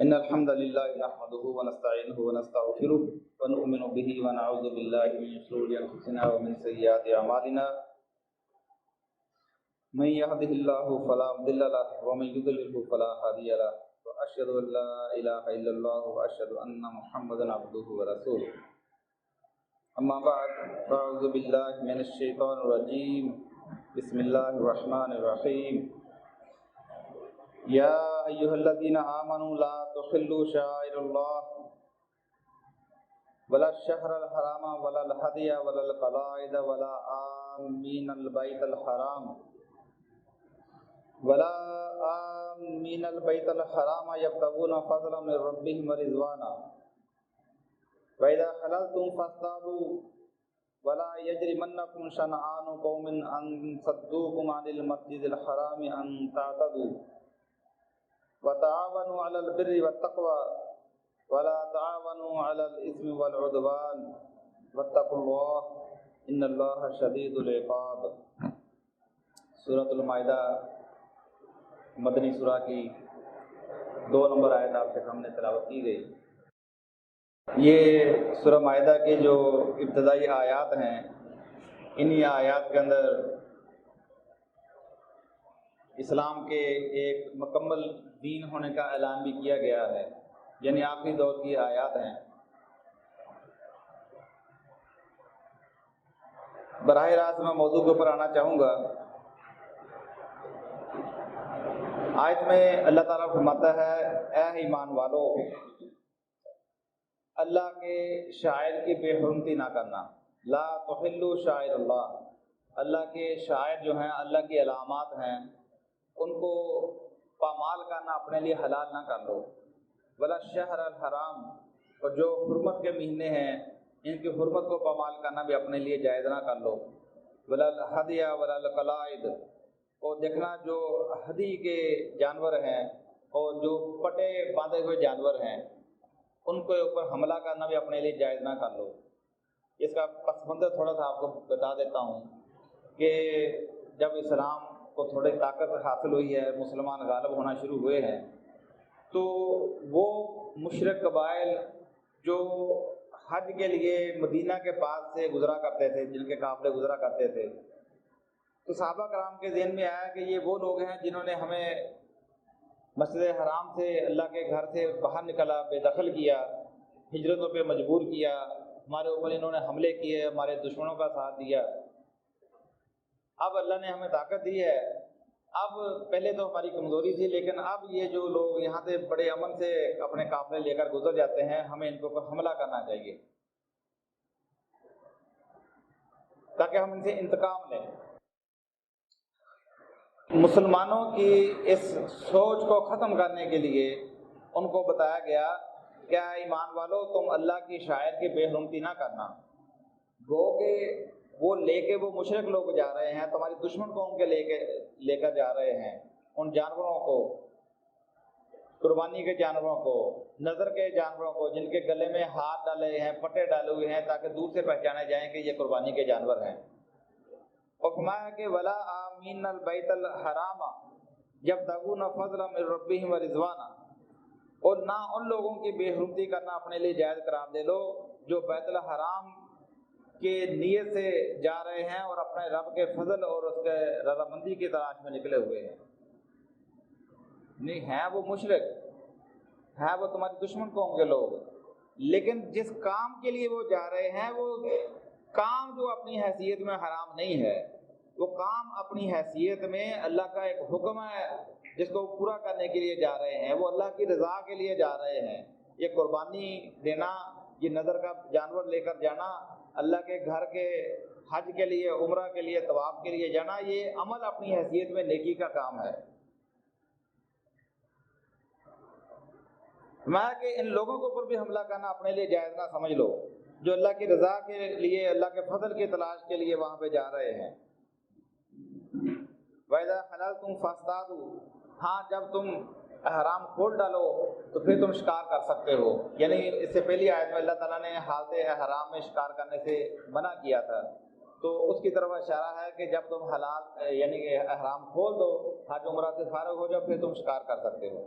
إن الحمد لله نحمده ونستعينه ونستغفره ونؤمن به ونعوذ بالله من شرور أنفسنا ومن سيئات أعمالنا من يهده الله فلا مضل له ومن يضلل فلا هادي له وأشهد أن لا إله إلا الله وأشهد أن محمدا عبده ورسوله أما بعد فأعوذ بالله من الشيطان الرجيم بسم الله الرحمن الرحيم يا أيها الذين آمنوا لا تحلوا شعائر الله ولا الشهر الحرام ولا الهدي ولا القلائد ولا آمين البيت الحرام يبتغون فضلا من ربهم ورضوانا وإذا حللتم فاصطادوا ولا يجرمنكم شنآن قوم أن صدوكم عن المسجد الحرام أن تعتدوا وتعاونوا على البر والتقوى ولا تعاونوا على الإثم والعدوان واتقوا الله إن الله شديد العقاب۔ سورۃ المائدہ مدنی سورہ کی 2 نمبر آیت آپ کے سامنے تلاوت کی گئی۔ یہ سورہ مائدہ کے جو ابتدائی آیات ہیں، انہی آیات کے اندر اسلام کے ایک مکمل دین ہونے کا اعلان بھی کیا گیا ہے، یعنی آخری دور کی آیات ہیں۔ براہ راست میں موضوع کے اوپر آنا چاہوں گا۔ آیت میں اللہ تعالیٰ فرماتا ہے، اے ایمان والو، اللہ کے شاعر کی بے حرمتی نہ کرنا۔ لا تحلوا شعائر اللہ، اللہ کے شاعر جو ہیں، اللہ کی علامات ہیں، ان کو پامال کرنا اپنے لیے حلال نہ کر لو۔ ولا الشہر الحرام، اور جو حرمت کے مہینے ہیں ان کی حرمت کو پامال کرنا بھی اپنے لیے جائز نہ کر لو۔ ولا الہدی ولا القلائد، اور دیکھنا جو ہدی کے جانور ہیں اور جو پٹے باندھے ہوئے جانور ہیں ان کے اوپر حملہ کرنا بھی اپنے لیے جائز نہ کر لو۔ اس کا پس منظر تھوڑا سا آپ کو بتا دیتا ہوں کہ جب اسلام کو تھوڑی طاقت حاصل ہوئی ہے، مسلمان غالب ہونا شروع ہوئے ہیں، تو وہ مشرک قبائل جو حج کے لیے مدینہ کے پاس سے گزرا کرتے تھے، جن کے قافلے گزرا کرتے تھے، تو صحابہ کرام کے ذہن میں آیا کہ یہ وہ لوگ ہیں جنہوں نے ہمیں مسجد حرام سے، اللہ کے گھر سے باہر نکالا، بے دخل کیا، ہجرتوں پہ مجبور کیا، ہمارے اوپر انہوں نے حملے کیے، ہمارے دشمنوں کا ساتھ دیا۔ اب اللہ نے ہمیں طاقت دی ہے، اب پہلے تو ہماری کمزوری تھی، لیکن اب یہ جو لوگ یہاں سے بڑے امن سے اپنے قافلے لے کر گزر جاتے ہیں، ہمیں ان کے اوپر حملہ کرنا چاہیے تاکہ ہم ان سے انتقام لیں۔ مسلمانوں کی اس سوچ کو ختم کرنے کے لیے ان کو بتایا گیا کہ ایمان والو، تم اللہ کی شاعر کی بے حرمتی نہ کرنا۔ گو کہ وہ لے کے وہ مشرک لوگ جا رہے ہیں، تمہاری دشمن قوم کے لے کر جا رہے ہیں ان جانوروں کو، قربانی کے جانوروں کو، نظر کے جانوروں کو، جن کے گلے میں ہاتھ ڈالے ہیں، پٹے ڈالے ہوئے ہیں تاکہ دور سے پہچانے جائیں کہ یہ قربانی کے جانور ہیں۔ اور فرمایا کہ ولا آمین البیت الحرام یبتغون فضلا من ربهم ورضوانا، اور نہ ان لوگوں کی بے حرمتی کرنا اپنے لیے جائز قرار دے لو جو بیت الحرام کے نیت سے جا رہے ہیں اور اپنے رب کے فضل اور اس کے رضامندی کی تلاش میں نکلے ہوئے ہیں۔ نہیں ہیں وہ مشرک، ہیں وہ تمہاری دشمن قوم کے لوگ، لیکن جس کام کے لیے وہ جا رہے ہیں وہ کام جو اپنی حیثیت میں حرام نہیں ہے، وہ کام اپنی حیثیت میں اللہ کا ایک حکم ہے جس کو پورا کرنے کے لیے جا رہے ہیں، وہ اللہ کی رضا کے لیے جا رہے ہیں۔ یہ قربانی دینا، یہ نظر کا جانور لے کر جانا، اللہ کے گھر کے حج کے لیے، عمرہ کے لیے، طواف کے لیے جانا، یہ عمل اپنی حیثیت میں نیکی کا کام ہے۔ میں کہ ان لوگوں کے اوپر بھی حملہ کرنا اپنے لیے جائز نہ سمجھ لو جو اللہ کی رضا کے لیے، اللہ کے فضل کی تلاش کے لیے وہاں پہ جا رہے ہیں۔ وَإِذَا حَلَلْتُمْ فَاصْطَادُوا، ہاں جب تم احرام کھول ڈالو تو پھر تم شکار کر سکتے ہو، یعنی اس سے پہلی آیت میں اللہ تعالیٰ نے حالت احرام میں شکار کرنے سے منع کیا تھا، تو اس کی طرف اشارہ ہے کہ جب تم حلال یعنی کہ احرام کھول دو، حج عمرہ سے فارغ ہو جاؤ، پھر تم شکار کر سکتے ہو۔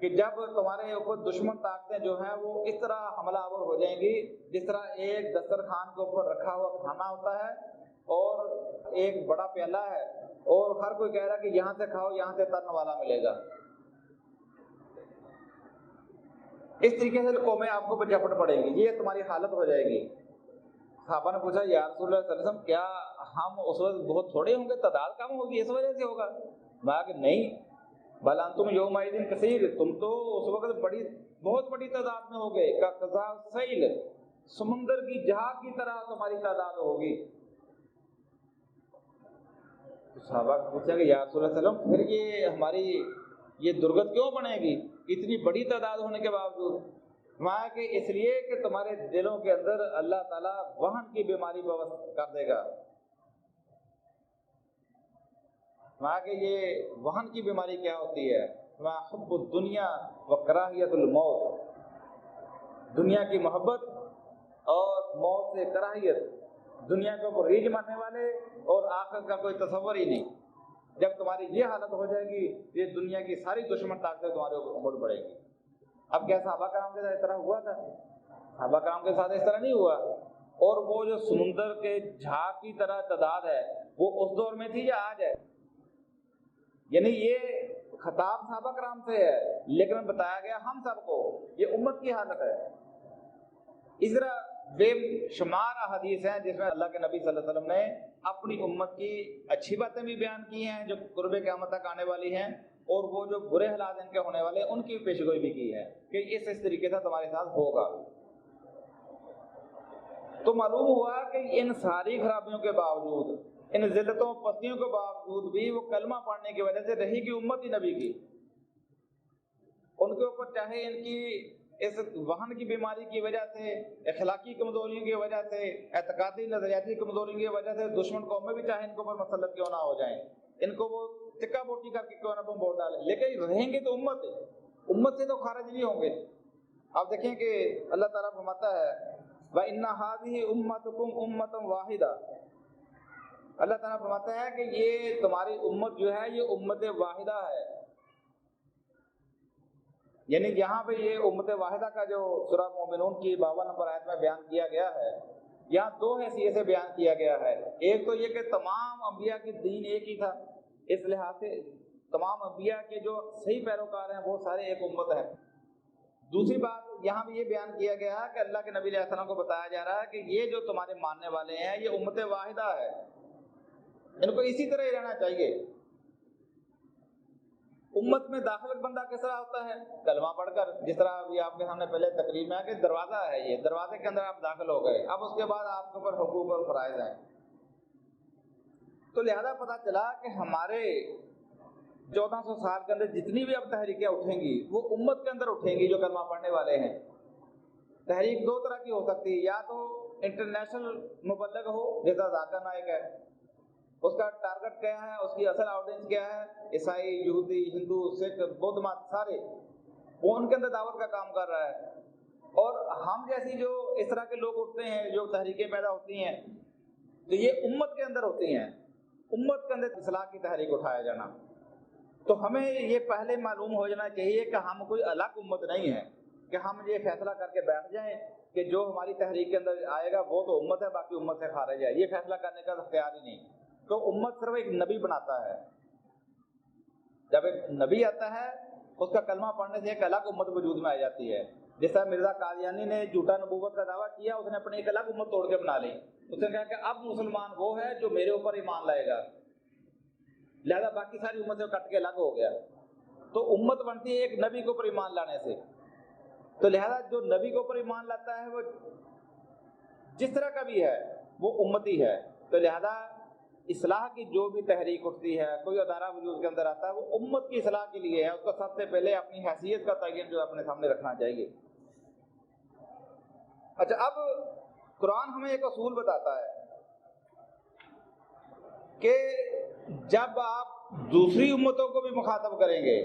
کہ جب تمہارے اوپر دشمن طاقتیں جو ہیں وہ اس طرح حملہ آور ہو جائیں گی جس طرح ایک دسترخوان کے اوپر رکھا ہوا کھانا ہوتا ہے اور ایک بڑا پیالہ ہے اور ہر کوئی کہہ رہا ہے کہ یہاں سے کھاؤ، یہاں سے ترن والا ملے گا، اس طریقے سے قومیں آپ کو جھپٹ پڑیں گی، یہ تمہاری حالت ہو جائے گی۔ صحابہ نے پوچھا یا رسول اللہ صلی اللہ علیہ وسلم کیا ہم اس وقت بہت تھوڑے ہوں گے، تعداد کم ہوگی اس وجہ سے ہوگا؟ میں کہ نہیں، بل انتم یومئذ کثیر، تم تو اس وقت بہت بڑی تعداد میں ہوگے، کا قضاء سیل، سمندر کی جہاز کی طرح تمہاری تعداد ہوگی۔ صحابہ پوچھا کہ یا رسول اللہ صلی اللہ علیہ وسلم پھر یہ ہماری یہ درگت کیوں بنے گی اتنی بڑی تعداد ہونے کے باوجود؟ فرمایا کہ اس لیے کہ تمہارے دلوں کے اندر اللہ تعالیٰ وہن کی بیماری بوس کر دے گا۔ فرمایا کہ یہ وہن کی بیماری کیا ہوتی ہے؟ فرمایا حب الدنیا و کراہیت الموت، دنیا کی محبت اور موت سے کراہیت، دنیا کے اوپر ریجھ مارنے والے اور آخرت کا کوئی تصور ہی نہیں۔ جب تمہاری یہ حالت ہو جائے گی یہ دنیا کی ساری دشمن طاقتیں تمہارے اوپر امڑ پڑے گی۔ اب کیا صحابہ کرام کے ساتھ اس طرح ہوا تھا؟ صحابہ کرام کے ساتھ اس طرح نہیں ہوا، اور وہ جو سمندر کے جھاگ کی طرح تعداد ہے وہ اس دور میں تھی یا آج ہے؟ یعنی یہ خطاب صحابہ کرام سے ہے لیکن بتایا گیا ہم سب کو، یہ امت کی حالت ہے۔ اس طرح بے شمار احادیث ہیں جس میں اللہ کے نبی صلی اللہ علیہ وسلم نے اپنی امت کی اچھی باتیں بھی بیان کی ہیں جو قرب قیامت تک آنے والی ہیں، اور وہ جو برے حالات ان کے ہونے والے ہیں ان کی پیشگوئی بھی کی ہے کہ اس طریقے سے تمہارے ساتھ ہوگا۔ تو معلوم ہوا کہ ان ساری خرابیوں کے باوجود، ان ذلتوں پستیوں کے باوجود بھی وہ کلمہ پڑھنے کی وجہ سے رہی کی امت ہی نبی کی، ان کے اوپر چاہے ان کی اس وہن کی بیماری کی وجہ سے، اخلاقی کمزوریوں کی وجہ سے، اعتقادی نظریاتی کمزوریوں کی وجہ سے دشمن قوم میں بھی چاہے ان کے اوپر مسلط کیوں نہ ہو جائیں، ان کو وہ چکا بوٹی کر کے کیوں نہ بم بول ڈالیں، لیکن رہیں گے تو امت سے تو خارج نہیں ہوں گے۔ آپ دیکھیں کہ اللہ تعالیٰ فرماتا ہے وَإِنَّ هَٰذِهِ أُمَّتُكُمْ أُمَّةً وَاحِدَةً، اللہ تعالیٰ فرماتا ہے کہ یہ تمہاری امت جو ہے یہ امت واحدہ ہے۔ یعنی یہاں پہ یہ امت واحدہ کا جو سورہ مومنون کی 52 نمبر آیت میں بیان کیا گیا ہے، یہاں دو حیثیت سے بیان کیا گیا ہے۔ ایک تو یہ کہ تمام انبیاء کی دین ایک ہی تھا، اس لحاظ سے تمام انبیاء کے جو صحیح پیروکار ہیں وہ سارے ایک امت ہیں۔ دوسری بات یہاں بھی یہ بیان کیا گیا ہے کہ اللہ کے نبی علیہ السلام کو بتایا جا رہا ہے کہ یہ جو تمہارے ماننے والے ہیں یہ امت واحدہ ہے، ان کو اسی طرح ہی رہنا چاہیے۔ امت میں داخل بندہ کس طرح ہوتا ہے؟ کلمہ پڑھ کر، جس طرح ابھی آپ کے سامنے پہلے تقریر میں ہے کہ دروازہ ہے، یہ دروازے کے اندر آپ داخل ہو گئے، اب اس کے بعد آپ کے اوپر حقوق اور فرائض ہیں۔ تو لہذا پتہ چلا کہ ہمارے 1400 سال کے اندر جتنی بھی اب تحریکیں اٹھیں گی وہ امت کے اندر اٹھیں گی جو کلمہ پڑھنے والے ہیں۔ تحریک دو طرح کی ہو سکتی ہے، یا تو انٹرنیشنل مبلغ ہو جیسا ذاکر نائک ہے، اس کا ٹارگٹ کیا ہے، اس کی اصل آڈینس کیا ہے، عیسائی، یہودی، ہندو، سکھ، بدھ مت سارے، وہ ان کے اندر دعوت کا کام کر رہا ہے۔ اور ہم جیسی جو اس طرح کے لوگ اٹھتے ہیں جو تحریکیں پیدا ہوتی ہیں تو یہ امت کے اندر ہوتی ہیں، امت کے اندر اصلاح کی تحریک اٹھایا جانا۔ تو ہمیں یہ پہلے معلوم ہو جانا چاہیے کہ ہم کوئی الگ امت نہیں ہے کہ ہم یہ فیصلہ کر کے بیٹھ جائیں کہ جو ہماری تحریک کے اندر آئے گا وہ تو امت ہے، باقی امت سے خارج ہے، یہ فیصلہ کرنے کا اختیار ہی نہیں۔ تو امت صرف ایک نبی بناتا ہے، جب ایک نبی آتا ہے اس کا کلمہ پڑھنے سے ایک الگ امت وجود میں آ جاتی ہے۔ جس طرح مرزا قادیانی نے جھوٹا نبوت کا دعویٰ کیا، اس نے اپنی ایک الگ امت توڑ کے بنا لی، اس نے کہا کہ اب مسلمان وہ ہے جو میرے اوپر ایمان لائے گا، لہذا باقی ساری امت سے کٹ کے الگ ہو گیا۔ تو امت بنتی ہے ایک نبی کے اوپر ایمان لانے سے، تو لہذا جو نبی کے اوپر ایمان لاتا ہے وہ جس طرح کا بھی ہے وہ امتی ہے۔ تو لہذا اصلاح کی جو بھی تحریک اٹھتی ہے، کوئی ادارہ وجود کے اندر آتا ہے، وہ امت کی اصلاح کے لیے ہے، اس کو سب سے پہلے اپنی حیثیت کا تعین جو اپنے سامنے رکھنا چاہیے۔ اچھا، اب قرآن ہمیں ایک اصول بتاتا ہے کہ جب آپ دوسری امتوں کو بھی مخاطب کریں گے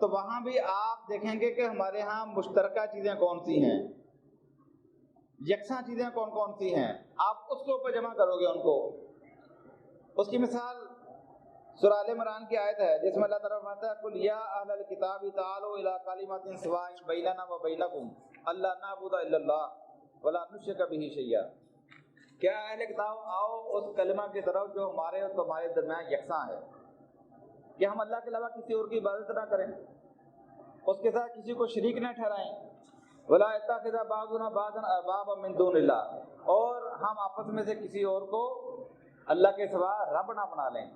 تو وہاں بھی آپ دیکھیں گے کہ ہمارے ہاں مشترکہ چیزیں کون سی ہیں، یکساں چیزیں کون کون سی ہیں، آپ اس کے اوپر جمع کرو گے ان کو۔ اس کی مثال سورہ آل عمران کی آیت ہے جس میں اللہ تعالیٰ فرماتا ہے قل یا اہل الکتاب تعالوا الی کلمۃ سواء بیننا و بینکم الا نعبد الا اللہ ولا نشرک بہ شیئا، کیا اہل کتاب آؤ اس کلمہ کی طرف جو ہمارے اور تمہارے درمیان یکساں ہے، کہ ہم اللہ کے علاوہ کسی اور کی عبادت نہ کریں، اس کے ساتھ کسی کو شریک نہ ٹھہرائیں، ولا یتخذ بعضنا بعضا اربابا من دون اللہ، اور ہم آپس میں سے کسی اور کو اللہ کے سوا رب نہ بنا لیں۔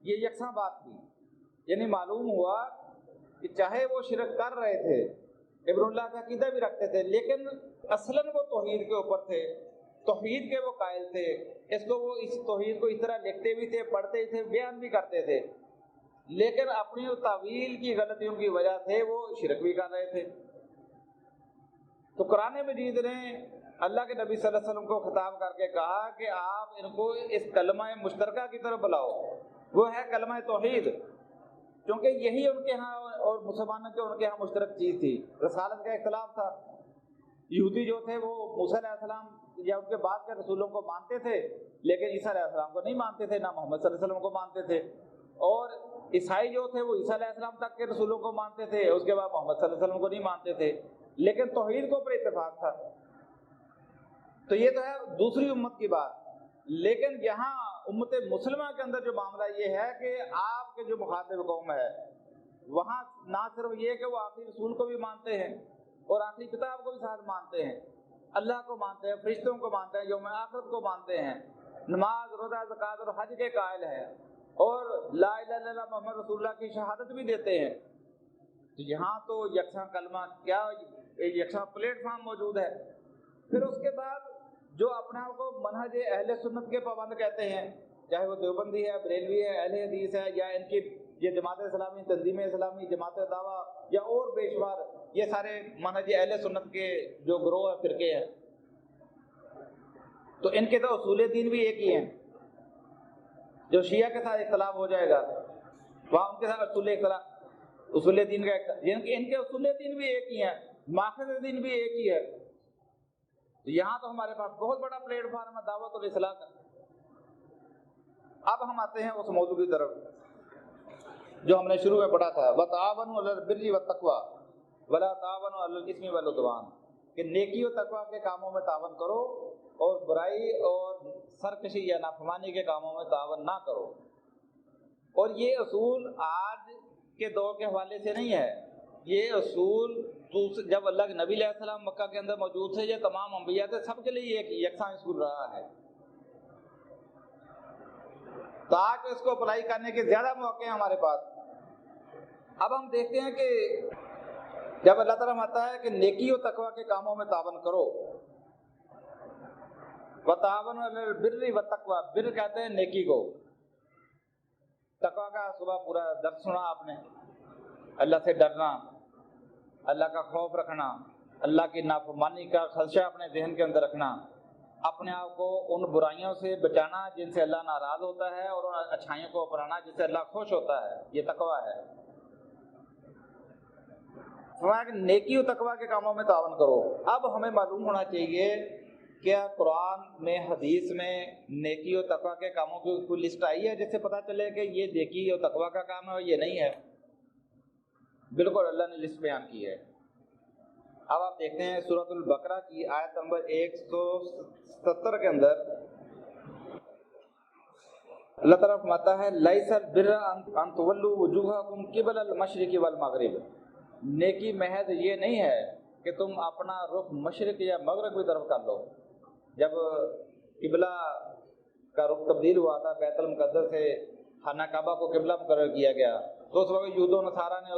یہ یکساں بات تھی، یعنی معلوم ہوا کہ چاہے وہ شرک کر رہے تھے، ابن اللہ کا عقیدہ بھی رکھتے تھے، لیکن اصلاً وہ توحید کے اوپر تھے، توحید کے وہ قائل تھے، اس کو وہ اس توحید کو اس طرح لکھتے بھی تھے، پڑھتے تھے، بیان بھی کرتے تھے، لیکن اپنی تعویل کی غلطیوں کی وجہ سے وہ شرک بھی کر رہے تھے۔ تو قرآن مجید نے اللہ کے نبی صلی اللہ علیہ وسلم کو خطاب کر کے کہا کہ آپ ان کو اس کلمہ مشترکہ کی طرف بلاؤ، وہ ہے کلمہ توحید، کیونکہ یہی ان کے ہاں اور مسلمانوں کے ان کے ہاں مشترک چیز تھی۔ رسالت کا اختلاف تھا، یہودی جو تھے وہ موسیٰ علیہ السلام یا ان کے بعد کے رسولوں کو مانتے تھے، لیکن عیسیٰ علیہ السلام کو نہیں مانتے تھے، نہ محمد صلی اللہ علیہ وسلم کو مانتے تھے، اور عیسائی جو تھے وہ عیسیٰ علیہ السلام تک کے رسولوں کو مانتے تھے، اس کے بعد محمد صلی اللہ علیہ وسلم کو نہیں مانتے تھے، لیکن توحید کو پر اتفاق تھا۔ تو یہ تو ہے دوسری امت کی بات، لیکن یہاں امت مسلمہ کے اندر جو معاملہ یہ ہے کہ آپ کے جو مخاطب قوم ہے وہاں نہ صرف یہ کہ وہ آخری رسول کو بھی مانتے ہیں اور آخری کتاب کو بھی ساتھ مانتے ہیں، اللہ کو مانتے ہیں، فرشتوں کو مانتے ہیں، یوم آخرت کو مانتے ہیں، نماز، روزہ، زکوٰۃ اور حج کے قائل ہیں، اور لا الہ الا اللہ محمد رسول اللہ کی شہادت بھی دیتے ہیں۔ تو یہاں تو یکساں کلمہ کیا یکساں پلیٹ فارم موجود ہے۔ پھر اس کے بعد جو اپنے آپ کو منہج اہل سنت کے پابند کہتے ہیں، چاہے وہ دیوبندی ہے، بریلوی ہے، اہل حدیث ہے، یا ان کی یہ جماعت اسلامی، تنظیم اسلامی، جماعت دعویٰ یا اور بے شمار، یہ سارے منہج اہل سنت کے جو گروہ ہیں، فرقے ہیں، تو ان کے تو اصول دین بھی ایک ہی ہیں۔ جو شیعہ کے ساتھ اختلاف ہو جائے گا وہاں ان کے ساتھ اصول دین کا ان کے اصول دین بھی ایک ہی ہیں، ماخذ دین بھی ایک ہی ہے۔ تو یہاں تو ہمارے پاس بہت بڑا پلیٹ فارم ہے دعوت الاصلاح کا۔ اب ہم آتے ہیں اس موضوع کی طرف جو ہم نے شروع میں پڑھا تھا، وَتَعَاوَنُوا عَلَى الْبِرِّ وَالتَّقْوَىٰ وَلَا تَعَاوَنُوا عَلَى الْإِثْمِ وَالْعُدْوَانِ، کہ نیکی و تقویٰ کے کاموں میں تعاون کرو اور برائی اور سرکشی یا نافرمانی کے کاموں میں تعاون نہ کرو۔ اور یہ اصول آج کے دور کے حوالے سے نہیں ہے، یہ اصول جب اللہ کے نبی علیہ السلام مکہ کے اندر موجود تھے، یہ تمام انبیاء تھے، سب کے لیے ایک یکساں اصول رہا ہے، تاکہ اس کو اپلائی کرنے کے زیادہ موقع ہیں ہمارے پاس۔ اب ہم دیکھتے ہیں کہ جب اللہ تعالیٰ فرماتا ہے کہ نیکی و تقویٰ کے کاموں میں تعاون کرو، وَتَعَاوَنُوا عَلَى الْبِرِّ وَالتَّقْوَىٰ، بر کہتے ہیں نیکی کو، تقویٰ کا صبح پورا درس سنا آپ نے، اللہ سے ڈرنا، اللہ کا خوف رکھنا، اللہ کی نافرمانی کا خدشہ اپنے ذہن کے اندر رکھنا، اپنے آپ کو ان برائیوں سے بچانا جن سے اللہ ناراض ہوتا ہے اور ان اچھائیوں کو اپنانا جس سے اللہ خوش ہوتا ہے، یہ تقویٰ ہے۔ فرمایا کہ نیکی و تقویٰ کے کاموں میں تعاون کرو۔ اب ہمیں معلوم ہونا چاہیے کیا قرآن میں، حدیث میں نیکی و تقویٰ کے کاموں کی کوئی لسٹ آئی ہے جس سے پتہ چلے کہ یہ نیکی و تقویٰ کا کام ہے اور یہ نہیں ہے؟ بالکل اللہ نے لسٹ بیان کی ہے۔ اب آپ دیکھتے ہیں سورۃ البقرہ کی آیت نمبر 170 کے اندر اللہ تعالیٰ فرماتا ہے لیس البر ان تولوا وجوہکم قبل المشرق والمغرب، نیکی محض یہ نہیں ہے کہ تم اپنا رخ مشرق یا مغرب کی طرف کر لو۔ جب قبلہ کا رخ تبدیل ہوا تھا، بیت المقدس سے خانہ کعبہ کو قبلہ مقرر کیا گیا، تو اس وقت یہود و نصارہ نے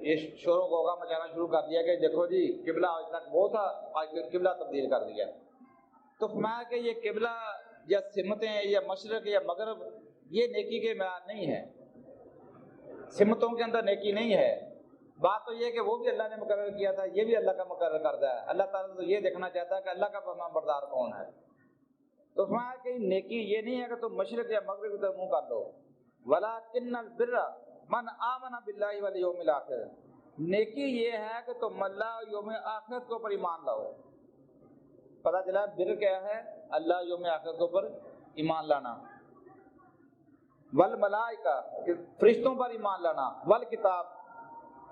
یہ شور و غوغا مچانا شروع کر دیا کہ دیکھو جی قبلہ آج تک وہ تھا، آج قبلہ تبدیل کر دیا۔ تو فرمایا کہ یہ قبلہ یا سمتیں یا مشرق یا مغرب یہ نیکی کے معیار نہیں ہے، سمتوں کے اندر نیکی نہیں ہے۔ بات تو یہ کہ وہ بھی اللہ نے مقرر کیا تھا، یہ بھی اللہ کا مقرر کردہ ہے۔ اللہ تعالیٰ تو یہ دیکھنا چاہتا ہے کہ اللہ کا فرمان بردار کون ہے۔ تو فرمایا کہ نیکی یہ نہیں ہے کہ تم مشرق یا مغرب کی طرف منہ کر لو، وَلَٰكِنَّ الْبِرَّ مَنْ آمَنَ بِاللَّهِ وَالْيَوْمِ الْآخِرِ، نیکی یہ ہے کہ تم اللہ اور یوم آخرت کے اوپر ایمان لاؤ۔ پتہ چلا بر کیا ہے؟ اللہ یوم آخرت کے اوپر ایمان لانا۔ والملائکہ فرشتوں پر ایمان لانا، والکتاب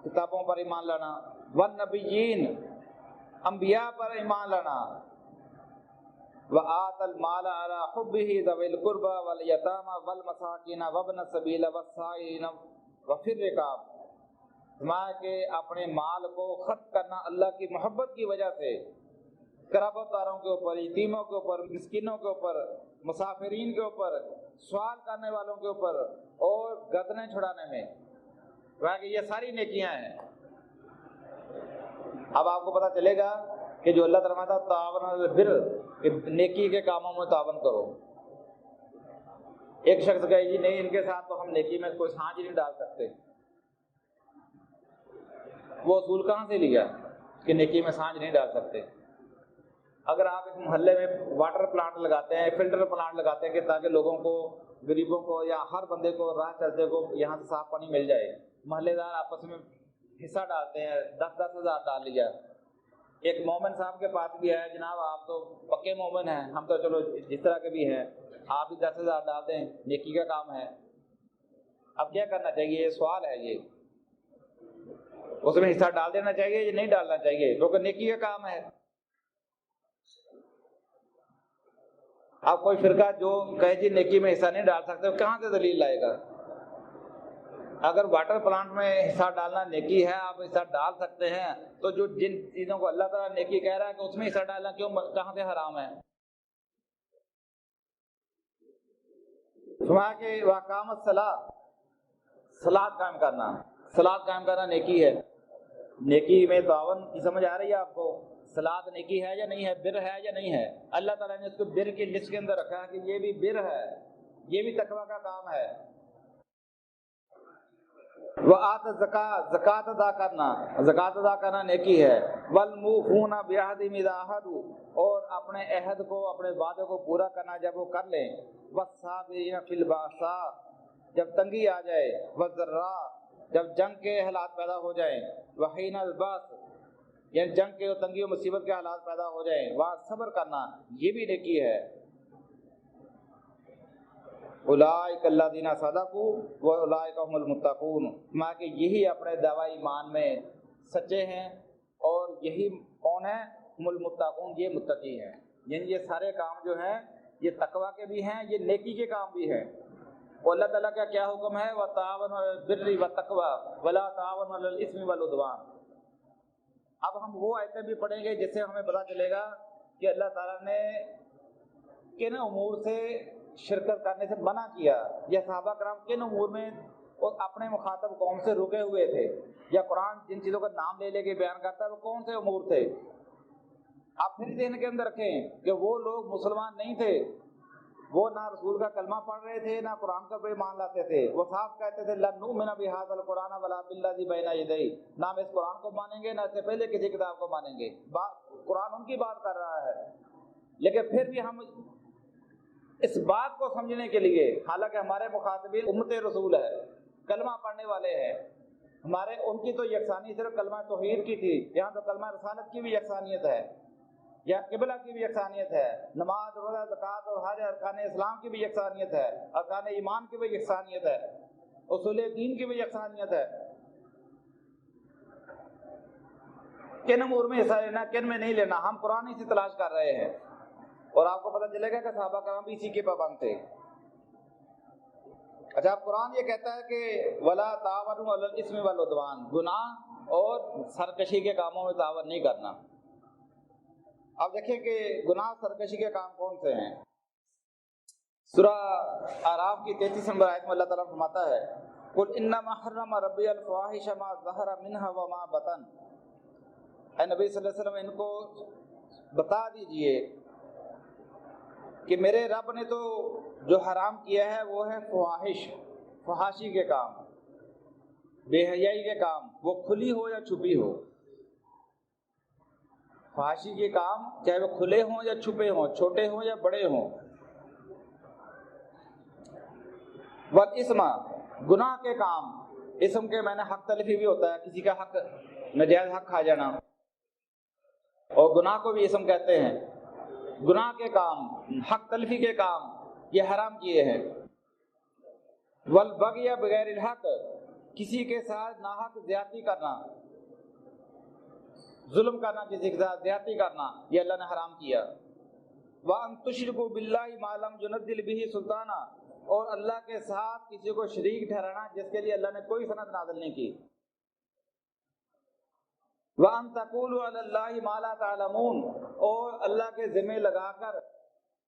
کتابوں پر ایمان لانا، والنبیین انبیاء پر ایمان لانا، وآت المال علی حبہ ذوی القربى والیتامى والمساکین وابن السبیل والسائلین وفی الرقاب، فرمایا کہ اپنے مال کو خرچ کرنا اللہ کی محبت کی وجہ سے قرابت داروں کے اوپر، یتیموں کے اوپر، مسکینوں کے اوپر، مسافرین کے اوپر، سوال کرنے والوں کے اوپر، اور گردنیں چھڑانے میں، کہ یہ ساری نیکیاں ہیں۔ اب آپ کو پتہ چلے گا کہ جو اللہ تعالیٰ کا تعاون علی البر، کہ نیکی کے کاموں میں تعاون کرو۔ ایک شخص کہے جی نہیں، ان کے ساتھ تو ہم نیکی میں کوئی سانج نہیں ڈال سکتے۔ وہ اصول کہاں سے لیا کہ نیکی میں سانج نہیں ڈال سکتے؟ اگر آپ ایک محلے میں واٹر پلانٹ لگاتے ہیں، فلٹر پلانٹ لگاتے ہیں کہ تاکہ لوگوں کو، غریبوں کو یا ہر بندے کو، راہ چلتے کو یہاں سے صاف پانی مل جائے، محلے دار آپس میں حصہ ڈالتے ہیں، 10-10 ہزار ڈال لیا۔ ایک مومن صاحب کے پاس بھی ہے، جناب آپ تو پکے مومن ہیں، ہم تو چلو جس طرح کے بھی ہیں، آپ بھی 10 ہزار ڈال دیں، نیکی کا کام ہے۔ اب کیا کرنا چاہیے؟ یہ سوال ہے، یہ اس میں حصہ ڈال دینا چاہیے یا نہیں ڈالنا چاہیے؟ کیونکہ نیکی کا کام ہے۔ اب کوئی فرقہ جو کہے جی نیکی میں حصہ نہیں ڈال سکتے، کہاں سے دلیل لائے گا؟ اگر واٹر پلانٹ میں حصہ ڈالنا نیکی ہے، آپ حصہ ڈال سکتے ہیں، تو جو جن چیزوں کو اللہ تعالیٰ نیکی کہہ رہا ہے کہ اس میں حصہ ڈالنا کہاں سے حرام ہے؟ فرمایا کہ واقام الصلاۃ، صلاۃ قائم کرنا، صلاۃ قائم کرنا نیکی ہے۔ نیکی میں تعاون کی سمجھ آ رہی ہے آپ کو؟ صلاۃ نیکی ہے یا نہیں ہے؟ بر ہے یا نہیں ہے؟ اللہ تعالیٰ نے اس کو بر کی لسٹ کے اندر رکھا ہے کہ یہ بھی بر ہے، یہ بھی تقویٰ کا کام ہے۔ وآت الزکاۃ، زکوٰۃ ادا کرنا، زکوٰۃ ادا کرنا نیکی ہے۔ والموفون بعہدہم اذا عاہدوا، اور اپنے عہد کو، اپنے وعدے کو پورا کرنا جب وہ کر لیں۔ والصابرین فی البأساء، جب تنگی آ جائے، والضراء، جب جنگ کے حالات پیدا ہو جائیں، وحین الباس، یعنی جنگ کے اور تنگی و مصیبت کے حالات پیدا ہو جائیں، وہاں صبر کرنا، یہ بھی نیکی ہے۔ اولئک الذین صدقوا واولئک هم المتقون، ماں کہ یہی اپنے دعوی ایمان میں سچے ہیں، اور یہی کون ہیں؟ هم المتقون، یہ متقی ہیں۔ یعنی یہ سارے کام جو ہیں یہ تقوی کے بھی ہیں، یہ نیکی کے کام بھی ہیں۔ اور اللہ تعالیٰ کا کیا حکم ہے؟ وَتَعَاوَنُوا عَلَى الْبِرِّ وَالتَّقْوَىٰ وَلَا تَعَاوَنُوا عَلَى الْإِثْمِ وَالْعُدْوَانِ۔ اب ہم وہ آیتیں بھی پڑھیں گے جس سے ہمیں پتہ چلے گا کہ اللہ تعالیٰ نے کن امور سے شرکت کرنے سے منع کیا، یا صحابہ کرام کن امور میں اور اپنے مخاطب قوم سے رکے ہوئے تھے، یا قرآن جن چیزوں کا نام لے لے کے بیان کرتا ہے وہ کون سے امور تھے۔ آپ پھر ذہن کے اندر رکھیں کہ وہ لوگ مسلمان نہیں تھے، وہ نہ رسول کا کلمہ پڑھ رہے تھے، نہ قرآن کا کوئی مان لاتے تھے۔ وہ صاف کہتے تھے لن نؤمن بہذا القرآن ولا بالذی بین یدیہ، نہ ہم اس قرآن کو مانیں گے، نہ اس سے پہلے کسی کتاب کو مانیں گے۔ قرآن ان کی بات کر رہا ہے، لیکن پھر بھی ہم اس بات کو سمجھنے کے لیے، حالانکہ ہمارے مخاطبین امت رسول ہے، کلمہ پڑھنے والے ہیں، ہمارے ان کی تو یکسانی صرف کلمہ توحید کی تھی، یہاں تو کلمہ رسالت کی بھی یکسانیت ہے، یا قبلہ کی بھی یکسانیت ہے، نماز، روزہ، زکوٰۃ اور حج ارکان اسلام کی بھی یکسانیت ہے، ارکان ایمان کی بھی یکسانیت ہے، اصول دین کی بھی یکسانیت ہے۔ کن امور میں حصہ لینا، کن میں نہیں لینا، ہم قرآن ہی سے تلاش کر رہے ہیں، اور آپ کو پتہ چلے گا کہ صحابہ کرام بھی اسی کے پابند تھے۔ اچھا، اب قرآن یہ کہتا ہے کہ ولا تعاونوا علی الاثم والعدوان، گناہ اور سرکشی کے کاموں میں تعاون نہیں کرنا۔ اب دیکھیں کہ گناہ سرکشی کے کام کون سے ہیں۔ سورہ اعراف کی 33 نمبر آیت میں اللہ تعالیٰ فرماتا ہے قل انما حرم ربی الفواحش ما ظہر منها وما بطن، اے نبی صلی اللہ علیہ وسلم ان کو بتا دیجئے کہ میرے رب نے تو جو حرام کیا ہے وہ ہے فواحش، فحاشی کے کام، بے حیائی کے کام، وہ کھلی ہو یا چھپی ہو۔ فحاشی کے کام چاہے وہ کھلے ہوں یا چھپے ہوں، چھوٹے ہوں یا بڑے ہوں۔ والاسم، گناہ کے کام، اسم کے معنی حق تلفی بھی ہوتا ہے، کسی کا حق، نجائز حق کھا جانا، اور گناہ کو بھی اسم کہتے ہیں۔ گناہ کے کام، حق تلفی کے کام، یہ حرام کیے ہیں۔ والبغی بغیر الحق، کسی کے ساتھ ناحق زیادتی کرنا، ظلم کرنا، کسی کے ساتھ زیادتی کرنا، یہ اللہ نے حرام کیا۔ وَأَن تُشْرِكُوا بِاللَّهِ مَا لَمْ يُنَزِّلْ بِهِ سُلْطَانًا، اور اللہ کے ساتھ کسی کو شریک ٹھہرانا جس کے لیے اللہ نے کوئی سند نازل نہیں کی۔ وَأَن تَقُولُوا عَلَى اللَّهِ مَا لَا تَعْلَمُونَ، اور اللہ کے ذمہ لگا کر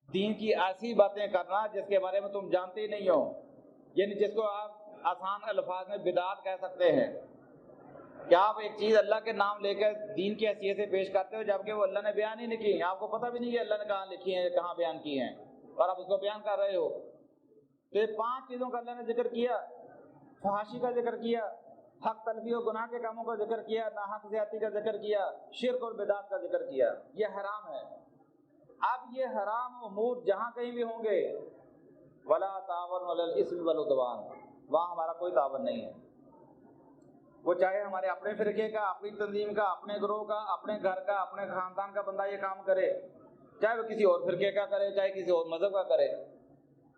دین کی ایسی باتیں کرنا جس کے بارے میں تم جانتے ہی نہیں ہو، یعنی جس کو آپ آسان الفاظ میں بدعت کہہ سکتے ہیں، کہ آپ ایک چیز اللہ کے نام لے کر دین کی حیثیت سے پیش کرتے ہو جبکہ وہ اللہ نے بیان ہی نہیں کی، آپ کو پتہ بھی نہیں کہ اللہ نے کہاں لکھی ہیں، کہاں بیان کی ہیں، اور آپ اس کو بیان کر رہے ہو۔ تو یہ 5 چیزوں کا اللہ نے ذکر کیا، فحاشی کا ذکر کیا، حق تلفی و گناہ کے کاموں کا ذکر کیا، ناحق زیادتی کا ذکر کیا، شرک اور بدعت کا ذکر کیا، یہ حرام ہے۔ اب یہ حرام امور جہاں کہیں بھی ہوں گے، ولا تعاون علی الاثم والعدوان، وہاں ہمارا کوئی تعاون نہیں ہے، وہ چاہے ہمارے اپنے فرقے کا، اپنی تنظیم کا، اپنے گروہ کا، اپنے گھر کا، اپنے خاندان کا بندہ یہ کام کرے، چاہے وہ کسی اور فرقے کا کرے، چاہے کسی اور مذہب کا کرے،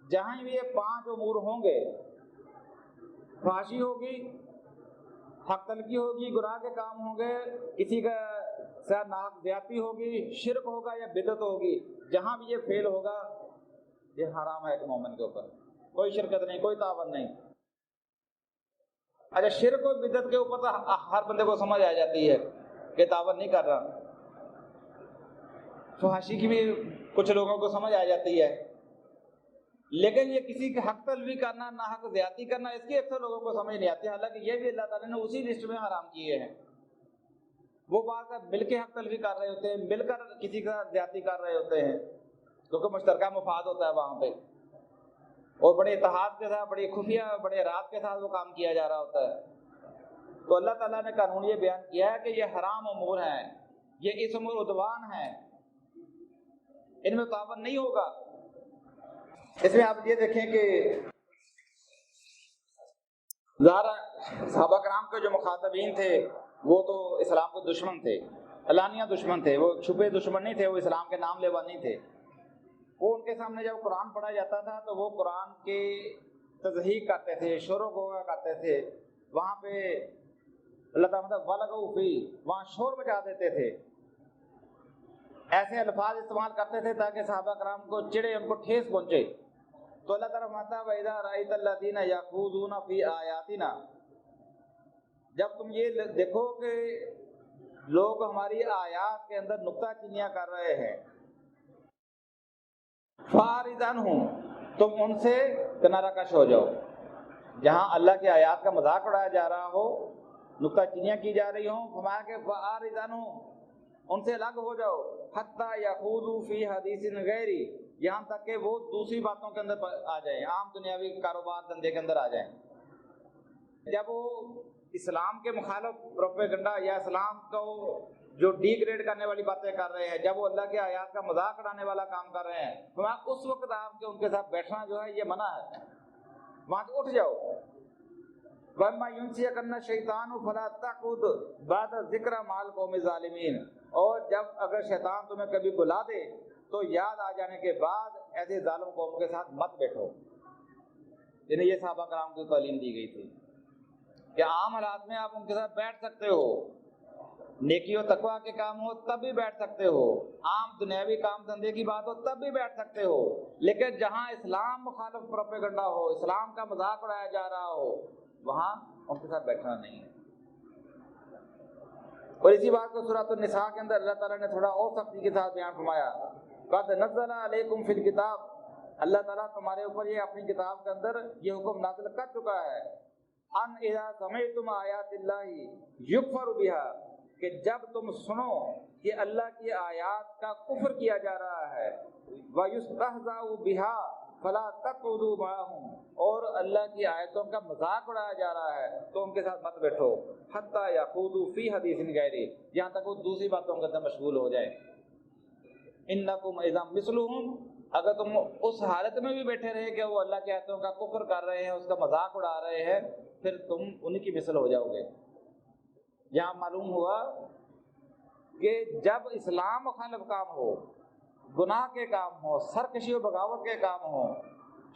جہاں بھی یہ 5 امور ہوں گے، فحاشی ہوگی، حق تلفی ہوگی، گناہ کے کام ہوں گے، کسی کا ساتھ ناحق زیادتی ہوگی، شرک ہوگا یا بدعت ہوگی، جہاں بھی یہ فعل ہوگا یہ حرام ہے ایک مومن کے اوپر، کوئی شرکت نہیں، کوئی تعاون نہیں۔ اچھا، شرک اور بدعت کے اوپر تو ہر بندے کو سمجھ آ جاتی ہے کہ تعاون نہیں کر رہا، فحاشی کی بھی کچھ لوگوں کو سمجھ آ جاتی ہے، لیکن یہ کسی کے حق تلفی کرنا، ناحق زیادتی کرنا، اس کی اکثر لوگوں کو سمجھ نہیں آتی، حالانکہ یہ بھی اللہ تعالیٰ نے اسی لسٹ میں حرام کیے ہیں۔ وہ بعض مل کے حق تلفی کر رہے ہوتے ہیں، مل کر کسی کا زیادتی کر رہے ہوتے ہیں، کیونکہ مشترکہ مفاد ہوتا ہے وہاں پہ، اور بڑے اتحاد کے ساتھ، بڑی خفیہ، بڑے راز کے ساتھ وہ کام کیا جا رہا ہوتا ہے۔ تو اللہ تعالیٰ نے قانون یہ بیان کیا ہے کہ یہ حرام امور ہیں، یہ اسم اور عدوان ہیں، ان میں تعاون نہیں ہوگا۔ اس میں آپ یہ دیکھیں کہ ظاہر صحابہ کرام کے جو مخاطبین تھے وہ تو اسلام کے دشمن تھے، علانیہ دشمن تھے، وہ چھپے دشمن نہیں تھے، وہ اسلام کے نام لیوا نہیں تھے۔ وہ ان کے سامنے جب قرآن پڑھا جاتا تھا تو وہ قرآن کی تضحیق کرتے تھے، شور و غوغا کرتے تھے، وہاں پہ اللہ تعالیٰ وَلَغَوْا فِيهِ، وہاں شور مچا دیتے تھے، ایسے الفاظ استعمال کرتے تھے تاکہ صحابہ کرام کو چڑے، ان کو ٹھیس پہنچے۔ تو اللہ تعالیٰ فرماتا ہے وَإِذَا رَأَيْتَ الَّذِينَ يَخُوضُونَ فِي آيَاتِنَا، جب تم یہ دیکھو کہ لوگ ہماری آیات کے اندر نکتہ چینیاں کر رہے ہیں، فَأَعْرِضْ عَنْهُمْ، تم ان سے کنارہ کش ہو جاؤ۔ جہاں اللہ کی آیات کا مذاق اڑایا جا رہا ہو، نکتہ چینیاں کی جا رہی ہوں، فرمایا کہ فَأَعْرِضْ عَنْهُمْ، ان سے الگ ہو جاؤ، حَتَّى يَخُوضُوا فِي حَدِيثٍ غَيْرِهِ، یہاں تک کہ وہ دوسری باتوں کے اندر آ جائیں، عام دنیاوی کاروبار دھندے کے اندر آ جائیں۔ جب وہ اسلام کے مخالف پروپیگنڈا یا اسلام کو جو ڈی گریڈ کرنے والی باتیں کر رہے ہیں، جب وہ اللہ کی آیات کا مذاق اڑانے والا کام کر رہے ہیں، تو وہاں اس وقت آپ کے ان کے ساتھ بیٹھنا جو ہے یہ منع ہے، وہاں سے اٹھ جاؤ۔ وَإِمَّا يُنْسِيَنَّكَ الشَّيْطَانُ فَلَا تَقْعُدْ بَعْدَ الذِّكْرِ مَعَ الْقَوْمِ الظَّالِمِينَ، اور جب اگر شیطان تمہیں کبھی بلا دے تو یاد آ جانے کے بعد ایسے ظالم قوم کے ساتھ مت بیٹھو۔ یعنی یہ صحابہ کرام کو تعلیم دی گئی تھی کہ عام حالات میں آپ ان کے ساتھ بیٹھ سکتے ہو، نیکی و تقویٰ کے کام ہو تب بھی بیٹھ سکتے ہو، عام دنیاوی کام دھندے کی بات ہو تب بھی بیٹھ سکتے ہو، لیکن جہاں اسلام مخالف پروپیگنڈا ہو، اسلام کا مذاق اڑایا جا رہا ہو، وہاں ان کے ساتھ بیٹھنا نہیں ہے۔ اور اسی بات کو سورۃ النساء کے اندر اللہ تعالیٰ نے تھوڑا اور سختی کے ساتھ بیان فرمایا، قد نزل علیکم فی الکتاب، اللہ تعالیٰ تمہارے اوپر یہ اپنی کتاب کے اندر یہ حکم نازل کر چکا ہے، ان اذا سمعتم آیات اللہ یکفر بها، کہ جب تم سنو کہ اللہ کی آیات کا کفر کیا جا رہا ہے، وَيُسْتَهْزَأُ بِهَا فَلَا تَقْعُدُوا مَعَهُمْ، اور اللہ کی آیتوں کا مذاق اڑایا جا رہا ہے تو ان کے ساتھ مت بیٹھو، حَتَّى يَخُوضُوا فِي حَدِيثٍ غَيْرِهِ، یہاں تک وہ دوسری باتوں کے اندر مشغول ہو جائیں۔ إِنَّكُمْ إِذًا مِثْلُهُمْ، اگر تم اس حالت میں بھی بیٹھے رہے کہ وہ اللہ کی آیتوں کا کفر کر رہے ہیں، اس کا مذاق اڑا رہے ہیں، پھر تم انہی کی مثل ہو جاؤ گے۔ یہاں معلوم ہوا کہ جب اسلام مخالف کام ہو، گناہ کے کام ہو، سرکشی و بغاوت کے کام ہو،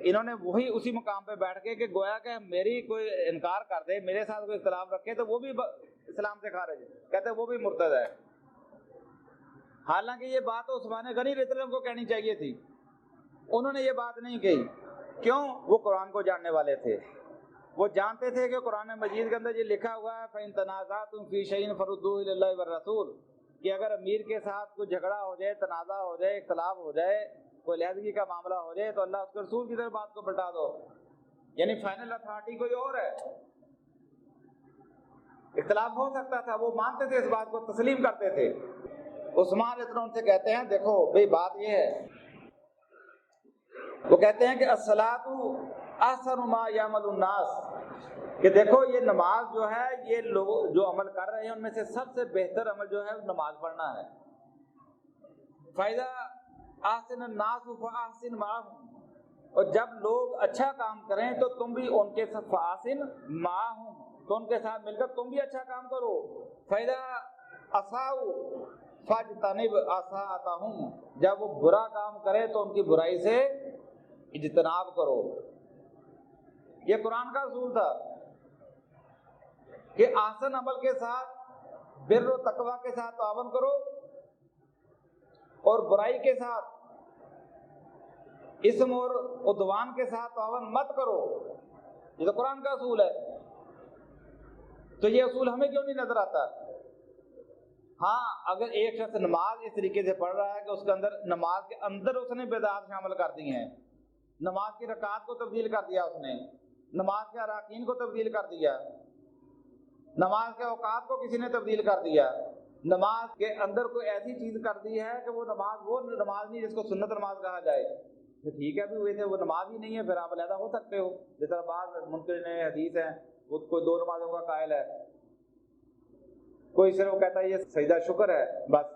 انہوں نے وہی اسی مقام پہ بیٹھ کے کہ گویا کہ میری کوئی انکار کر دے، میرے ساتھ کوئی اختلاف رکھے تو وہ بھی اسلام سے خارج ہے، کہتے ہیں وہ بھی مرتد ہے۔ حالانکہ یہ بات عثمان غنی رضی اللہ عنہ کو کہنی چاہیے تھی، انہوں نے یہ بات نہیں کہی۔ کیوں؟ وہ قرآن کو جاننے والے تھے، وہ جانتے تھے کہ قرآن مجید کے اندر یہ لکھا ہوا ہے فَإِن تَنَازَعْتُمْ فِي شَيْءٍ فَرُدُّوهُ إِلَى اللَّهِ وَالرَّسُولِ، کہ اگر امیر کے ساتھ کوئی جھگڑا ہو جائے، تنازع ہو جائے، اختلاف ہو جائے، کوئی علیحدگی کا معاملہ ہو جائے تو اللہ اس کے رسول کی طرف بات کو پلٹا دو، یعنی فائنل اتھارٹی کوئی اور ہے۔ اختلاف ہو سکتا تھا، وہ مانتے تھے، اس بات کو تسلیم کرتے تھے۔ عثمان رضی اللہ عنہ سے کہتے ہیں دیکھو بھئی بات یہ ہے، وہ کہتے ہیں کہ الصلاۃ احسن ما یعمل الناس، کہ دیکھو یہ نماز جو ہے، یہ لوگ جو عمل کر رہے ہیں ان میں سے سب سے بہتر عمل جو ہے نماز پڑھنا ہے۔ فَإِذَا أَحْسَنَ النَّاسُ فَأَحْسِنْ مَعَهُمْ، اور جب لوگ اچھا کام کریں تو تم بھی ان کے ساتھ فَأَحْسِنْ مَعَهُمْ، تو ان کے ساتھ مل کر تم بھی اچھا کام کرو۔ فَإِذَا أَسَاءُوا فَاجْتَنِبْ أَسَاءَتَهُمْ، جب وہ برا کام کرے تو ان کی برائی سے اجتناب کرو۔ یہ قرآن کا اصول تھا کہ احسن عمل کے ساتھ، بر و تقوی کے ساتھ تعاون کرو، اور برائی کے ساتھ، اسم اور عدوان کے ساتھ تعاون مت کرو۔ یہ تو قرآن کا اصول ہے، تو یہ اصول ہمیں کیوں نہیں نظر آتا؟ ہاں اگر ایک شخص نماز اس طریقے سے پڑھ رہا ہے کہ اس کے اندر، نماز کے اندر اس نے بدعات شامل کر دی ہیں، نماز کی رکعات کو تبدیل کر دیا، اس نے نماز کے اراکین کو تبدیل کر دیا، نماز کے اوقات کو کسی نے تبدیل کر دیا، نماز کے اندر کوئی ایسی چیز کر دی ہے کہ وہ نماز نہیں جس کو سنت نماز کہا جائے، تو ٹھیک ہے بھی ویسے وہ نماز ہی نہیں ہے، پھر آپ علیحدہ ہو سکتے ہو۔ جس طرح بعض منکرین حدیث ہیں، وہ کوئی 2 نمازوں کا قائل ہے، کوئی صرف کہتا ہے یہ سجدہ شکر ہے بس،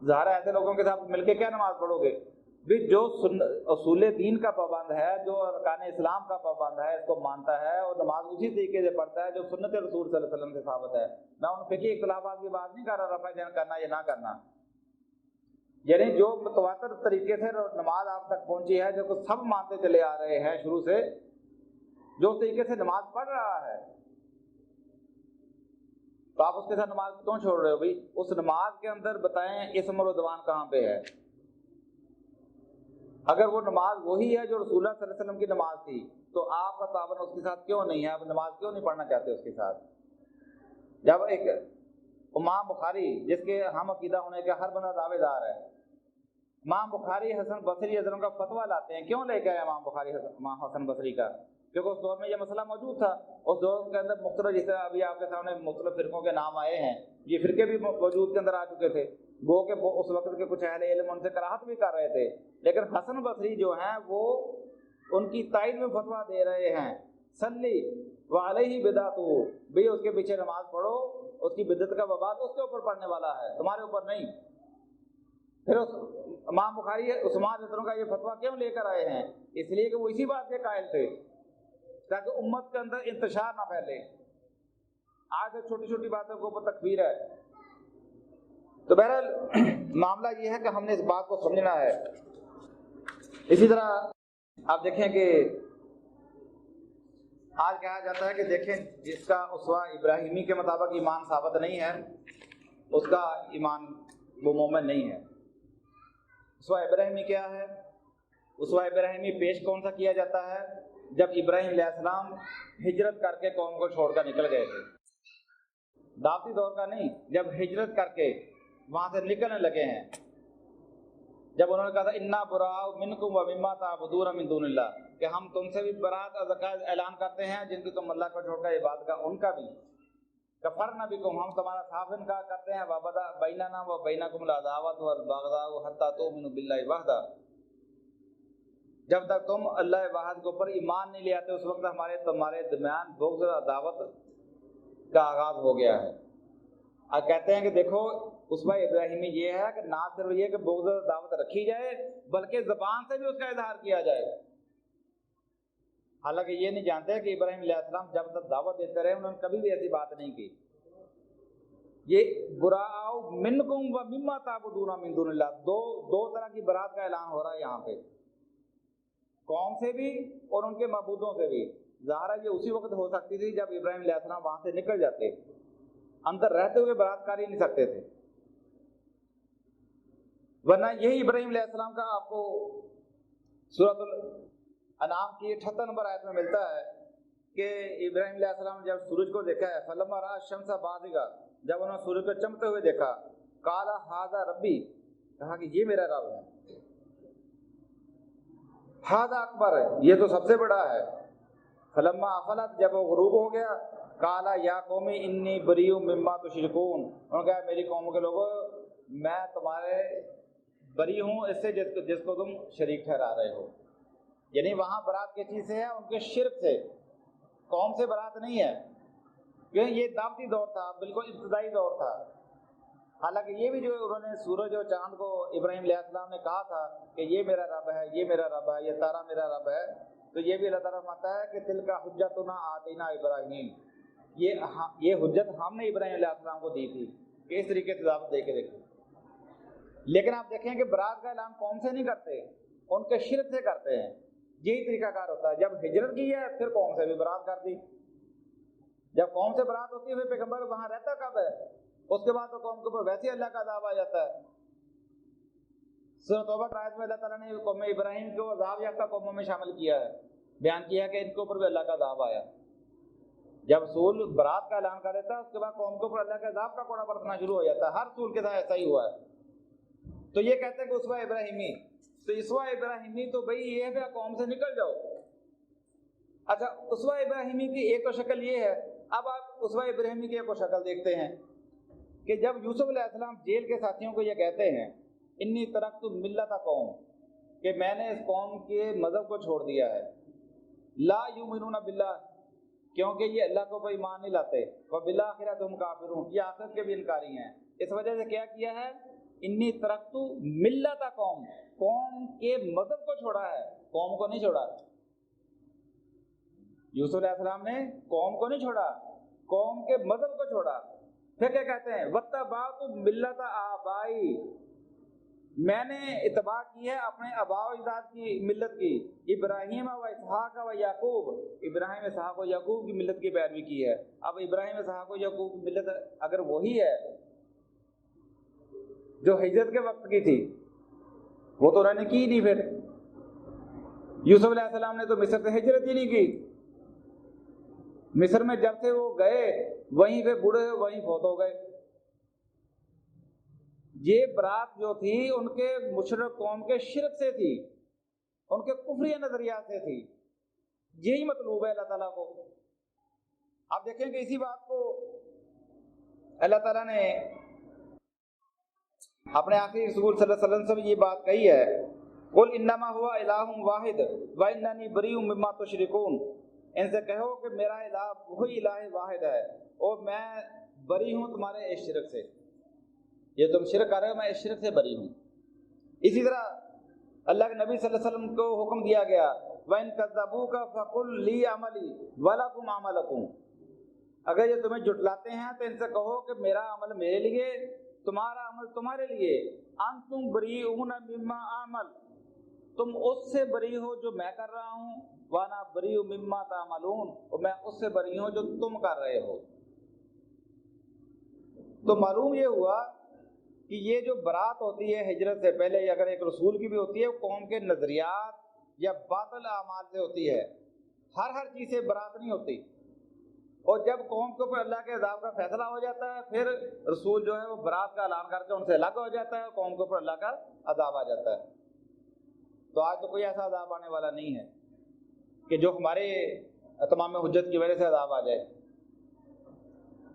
ظاہر ہے ایسے لوگوں کے ساتھ مل کے کیا نماز پڑھو گے؟ بھی جو اصول دین کا پابند ہے، جو ارکان اسلام کا پابند ہے، اس کو مانتا ہے اور نماز اسی طریقے سے پڑھتا ہے جو سنت رسول صلی اللہ علیہ وسلم سے ثابت ہے۔ میں ان فقہی اختلافات کی بات نہیں کر رہا، رفع دین کرنا یا نہ کرنا، یعنی جو متواتر طریقے سے نماز آپ تک پہنچی ہے، جو سب مانتے چلے آ رہے ہیں شروع سے، جو اس طریقے سے نماز پڑھ رہا ہے، تو آپ اس کے ساتھ نماز کیوں چھوڑ رہے ہو بھائی؟ اس نماز کے اندر بتائیں اسم اور عدوان کہاں پہ ہے؟ اگر وہ نماز وہی ہے جو رسول اللہ صلی اللہ علیہ وسلم کی نماز تھی، تو آپ کا تعاون اس کے ساتھ کیوں نہیں ہے؟ آپ نماز کیوں نہیں پڑھنا چاہتے اس کے ساتھ؟ جب ایک امام بخاری، جس کے ہم عقیدہ ہونے کے ہر بندہ دعوے دار ہے، امام بخاری حسن بصری رضی اللہ عنہ کا فتویٰ لاتے ہیں، کیوں لے کے آئے امام بخاری امام حسن بصری کا؟ کیونکہ اس دور میں یہ مسئلہ موجود تھا، اس دور کے اندر مختلف، جیسے ابھی آپ کے سامنے مختلف فرقوں کے نام آئے ہیں، یہ فرقے بھی وجود کے اندر آ چکے تھے، گو کہ اس وقت کے کچھ اہل علم ان سے کراہت بھی کر رہے تھے، لیکن حسن بصری جو ہیں وہ ان کی تائید میں فتویٰ دے رہے ہیں، صلی وعلیہ بدعتہ، بھی اس کے پیچھے نماز پڑھو، اس کی بدعت کا وبال اس کے اوپر پڑنے والا ہے، تمہارے اوپر نہیں۔ پھر اس امام بخاری عثمان رضی اللہ عنہ کا یہ فتویٰ کیوں لے کر آئے ہیں؟ اس لیے کہ وہ اسی بات کے قائل تھے، تاکہ امت کے اندر انتشار نہ پھیلے۔ آج چھوٹی چھوٹی باتوں کے اوپر تکبیر ہے۔ تو بہرحال معاملہ یہ ہے کہ ہم نے اس بات کو سمجھنا ہے۔ اسی طرح آپ دیکھیں کہ آج کہا جاتا ہے کہ دیکھیں جس کا اسوہ ابراہیمی کے مطابق ایمان ثابت نہیں ہے، اس کا ایمان وہ مومن نہیں ہے۔ اسوہ ابراہیمی کیا ہے؟ اسوہ ابراہیمی پیش کون سا کیا جاتا ہے؟ جب ابراہیم علیہ السلام ہجرت کر کے قوم کو چھوڑ کر نکل گئے تھے، دعوتی دور کا نہیں، جب ہجرت کر کے وہاں سے نکلنے لگے ہیں، جب انہوں نے کہا تھا انا براء منکم ومما تعبدون من دون اللہ، کہ ہم تم سے بھی برات اعلان کرتے ہیں جن کی تم اللہ کو چھوڑ کر عبادت کا ان کا بھی، کفرنا بکم، ہم تمہارا صاف انکار کرتے ہیں، وبدا بیننا وبینکم العداوۃ والبغضاء حتی تؤمنوا باللہ وحدہ، جب تک تم اللہ واحد کے اوپر ایمان نہیں لے آتے اس وقت تمہارے درمیان بغض اور عداوت کا آغاز ہو گیا ہے۔ اور کہتے ہیں کہ دیکھو اسوہ ابراہیمی یہ ہے کہ نہ صرف یہ کہ بغض اور عداوت رکھی جائے بلکہ زبان سے بھی اس کا اظہار کیا جائے۔ حالانکہ یہ نہیں جانتے کہ ابراہیم علیہ السلام جب تک دعوت دیتے رہے انہوں نے کبھی بھی ایسی بات نہیں کی۔ یہ براء منکم ومما تعبدون من دون اللہ، دو طرح کی برات کا اعلان ہو رہا ہے یہاں پہ۔ قوم سے بھی اور ان کے معبودوں سے بھی۔ ظاہر ہے یہ اسی وقت ہو سکتی تھی جب ابراہیم علیہ السلام وہاں سے نکل جاتے، اندر رہتے ہوئے برات کر ہی نہیں سکتے تھے، ورنہ یہی ابراہیم علیہ السلام کا آپ کو سورۃ الانعام کی 78 نمبر آیت میں ملتا ہے کہ ابراہیم علیہ السلام نے جب سورج کو دیکھا ہے، فلما رأى الشمس بازغا، جب انہوں نے سورج کو چمکتے ہوئے دیکھا، قال ھذا ربی، کہا کہ یہ میرا رب ہے، ھذا اکبر ہے، یہ تو سب سے بڑا ہے، فلما افلت، جب وہ غروب ہو گیا، قال یا قوم انی بریء مما تشرکون، انہوں نے کہا میری قوم کے لوگوں میں تمہارے بری ہوں اس سے جس کو تم شریک ٹھہرا رہے ہو۔ یعنی وہاں برات کی چیز سے ہے، ان کے شرک سے، قوم سے برات نہیں ہے، کیونکہ یہ دعوتی دور تھا، بالکل ابتدائی دور تھا۔ حالانکہ یہ بھی جو انہوں نے سورج اور چاند کو ابراہیم علیہ السلام نے کہا تھا کہ یہ میرا رب ہے، یہ میرا رب ہے، یہ تارا میرا رب ہے، تو یہ بھی اللہ تعالیٰ فرماتا ہے کہ تلک حجتنا آتینا ابراہیم، یہ حجت ہم نے ابراہیم علیہ السلام کو دی تھی کہ اس طریقے سے دعوت دے کے دیکھیں۔ لیکن آپ دیکھیں کہ برات کا اعلان قوم سے نہیں کرتے، ان کے شرک سے کرتے ہیں۔ یہی طریقہ کار ہوتا ہے، جب ہجرت کی ہے پھر قوم سے بھی برات کر دی، جب قوم سے برات ہوتی ہے پھر پیغمبر وہاں رہتا کب ہے؟ اس کے بعد تو قوم کے اوپر ویسے ہی اللہ کا عذاب آ جاتا ہے۔ سورۃ توبہ کی آیت میں اللہ تعالیٰ نے قوم ابراہیم کو عذاب یافتہ قوموں میں شامل کیا ہے، بیان کیا ہے کہ ان کے اوپر بھی اللہ کا عذاب آیا۔ جب رسول برات کا اعلان کر دیتا ہے اس کے بعد قوم کے اوپر اللہ کے عذاب کا کوڑا برسنا شروع ہو جاتا ہے، ہر رسول کے ساتھ ایسا ہی ہوا ہے۔ تو یہ کہتے ہیں کہ اسوہ ابراہیمی، تو اسوہ ابراہیمی تو بھئی یہ ہے کہ قوم سے نکل جاؤ۔ اچھا، اسوہ ابراہیمی کی ایک تو شکل یہ ہے، اب آپ اسوہ ابراہیمی کی ایک اور شکل دیکھتے ہیں کہ جب یوسف علیہ السلام جیل کے ساتھیوں کو یہ کہتے ہیں انی ترکت ملت قوم، کہ میں نے اس قوم کے مذہب کو چھوڑ دیا ہے، لا یؤمنون باللہ، کیونکہ یہ اللہ کو کوئی ایمان نہیں لاتے، وبالآخرۃ ہم کافرون، یہ آخرت کے بھی انکاری ہیں، اس وجہ سے کیا کیا ہے؟ انی ترکت ملت قوم، قوم کے مذہب کو چھوڑا ہے، قوم کو نہیں چھوڑا۔ یوسف علیہ السلام نے قوم کو نہیں چھوڑا، قوم کے مذہب کو چھوڑا۔ پھر کیا کہتے ہیں؟ واتبعت ملت آبائی، میں نے اتباع کی ہے اپنے آباء و اجداد کی ملت کی، ابراہیم و اسحاق و یعقوب، ابراہیم اسحاق و یعقوب کی ملت کی پیروی کی ہے۔ اب ابراہیم اسحاق و یعقوب کی ملت اگر وہی ہے جو ہجرت کے وقت کی تھی، وہ تو انہوں نے کی نہیں، پھر یوسف علیہ السلام نے تو مصر سے ہجرت ہی نہیں کی، مصر میں جب سے وہ گئے وہیں پہ بوڑھے وہیں فوت ہو گئے۔ یہ برات جو تھی ان کے مشرک قوم کے شرک سے تھی، ان کے کفری نظریات سے تھی، یہی مطلوب ہے اللہ تعالیٰ کو۔ آپ دیکھیں کہ اسی بات کو اللہ تعالیٰ نے اپنے آخری رسول صلی اللہ علیہ وسلم سے بھی یہ بات کہی ہے، قل انما هو الہ واحد واننی بریء مما تشرکون، ان سے کہو کہ میرا الہ وہی الہ واحد ہے اور میں بری ہوں تمہارے اس شرک سے، یہ تم شرک کر رہے ہو میں اس شرک سے بری ہوں۔ اسی طرح اللہ کے نبی صلی اللہ علیہ وسلم کو حکم دیا گیا وَإِن كَذَّبُوكَ فَقُلْ لِي عَمَلِي وَلَكُمْ عَمَلُكُمْ، اگر یہ تمہیں جھٹلاتے ہیں تو ان سے کہو کہ میرا عمل میرے لیے، تمہارا عمل تمہارے لیے، انتم بریئون مما اعمل، تم اس سے بری ہو جو میں کر رہا ہوں، وانا بریء مما تعملون، اور میں اس سے بری ہوں جو تم کر رہے ہو۔ تو معلوم یہ ہوا کہ یہ جو برات ہوتی ہے ہجرت سے پہلے، اگر ایک رسول کی بھی ہوتی ہے، وہ قوم کے نظریات یا باطل اعمال سے ہوتی ہے، ہر چیز سے برات نہیں ہوتی۔ اور جب قوم کے اوپر اللہ کے عذاب کا فیصلہ ہو جاتا ہے پھر رسول جو ہے وہ برات کا اعلان کر کے ان سے الگ ہو جاتا ہے، قوم کے اوپر اللہ کا عذاب آ جاتا ہے۔ تو آج تو کوئی ایسا عذاب آنے والا نہیں ہے کہ جو ہمارے تمام حجت کی وجہ سے عذاب آ جائے۔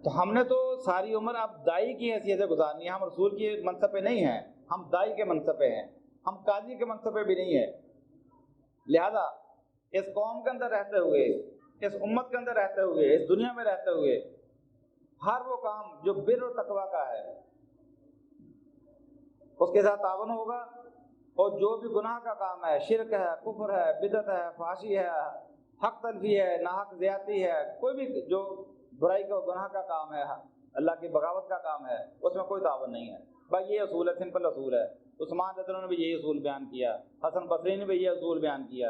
تو ہم نے تو ساری عمر اب دائی کی حیثیت سے گزارنی ہے، ہم رسول کی منصب پہ نہیں ہیں، ہم دائی کے منصب پہ ہیں، ہم قاضی کے منصب پہ بھی نہیں ہیں۔ لہذا اس قوم کے اندر رہتے ہوئے، اس امت کے اندر رہتے ہوئے، اس دنیا میں رہتے ہوئے، ہر وہ کام جو بر و تقویٰ کا ہے اس کے ساتھ تعاون ہوگا، اور جو بھی گناہ کا کام ہے، شرک ہے، کفر ہے، بدعت ہے، فحاشی ہے، حق تلفی ہے، ناحق زیادتی ہے، کوئی بھی جو برائی کا گناہ کا کام ہے، اللہ کی بغاوت کا کام ہے، اس میں کوئی تعاون نہیں ہے۔ بھائی یہ اصول ہے، سمپل اصول ہے۔ عثمان رضی اللہ عنہ نے بھی یہی اصول بیان کیا، حسن بصری نے بھی یہ اصول بیان کیا